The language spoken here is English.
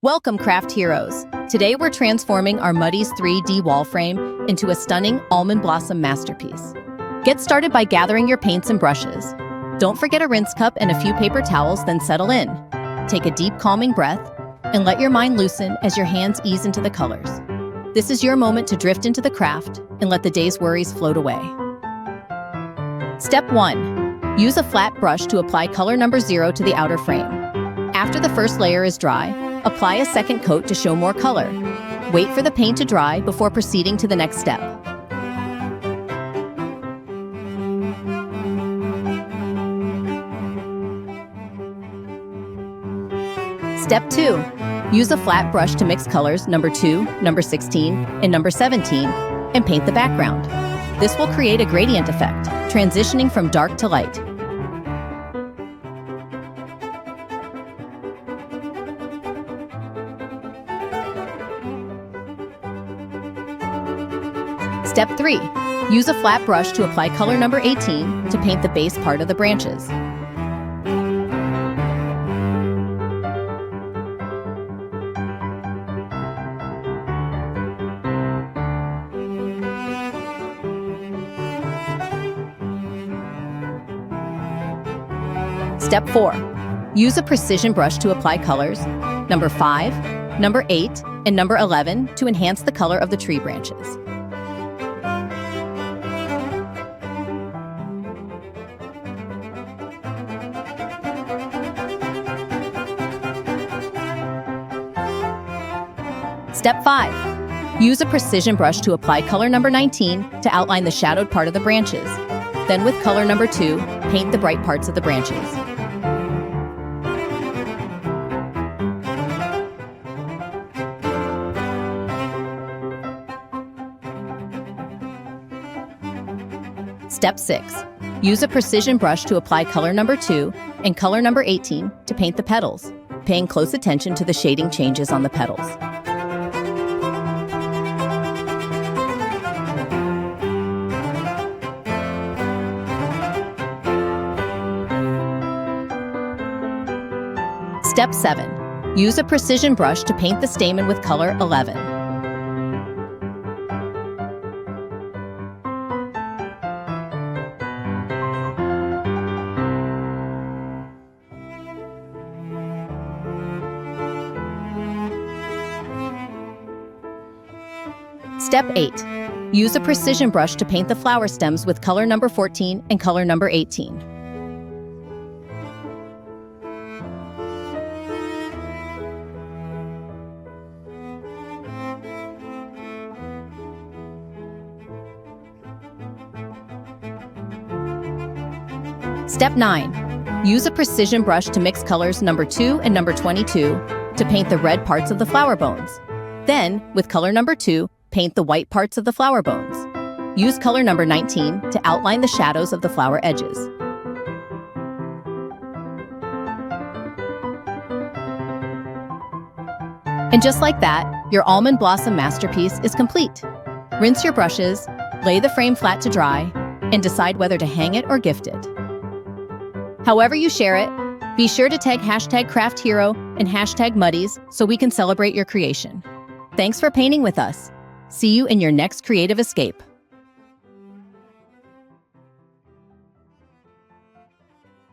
Welcome, craft heroes. Today we're transforming our Muddy's 3D wall frame into a stunning Almond Blossom masterpiece. Get started by gathering your paints and brushes. Don't forget a rinse cup and a few paper towels, then settle in. Take a deep, calming breath and let your mind loosen as your hands ease into the colors. This is your moment to drift into the craft and let the day's worries float away. Step 1. Use a flat brush to apply color number 0 to the outer frame. After the first layer is dry, apply a second coat to show more color. Wait for the paint to dry before proceeding to the next step. Step 2. Use a flat brush to mix colors number 2, number 16, and number 17, and paint the background. This will create a gradient effect, transitioning from dark to light. Step 3. Use a flat brush to apply color number 18 to paint the base part of the branches. Step 4. Use a precision brush to apply colors number 5, number 8, and number 11 to enhance the color of the tree branches. Step 5. Use a precision brush to apply color number 19 to outline the shadowed part of the branches. Then with color number 2, paint the bright parts of the branches. Step 6. Use a precision brush to apply color number 2 and color number 18 to paint the petals, paying close attention to the shading changes on the petals. Step 7. Use a precision brush to paint the stamen with color 11. Step 8. Use a precision brush to paint the flower stems with color number 14 and color number 18. Step 9. Use a precision brush to mix colors number 2 and number 22 to paint the red parts of the flower bones. Then, with color number 2, paint the white parts of the flower bones. Use color number 19 to outline the shadows of the flower edges. And just like that, your Almond Blossom masterpiece is complete. Rinse your brushes, lay the frame flat to dry, and decide whether to hang it or gift it. However you share it, be sure to tag #CraftHero and #Muddies so we can celebrate your creation. Thanks for painting with us. See you in your next creative escape.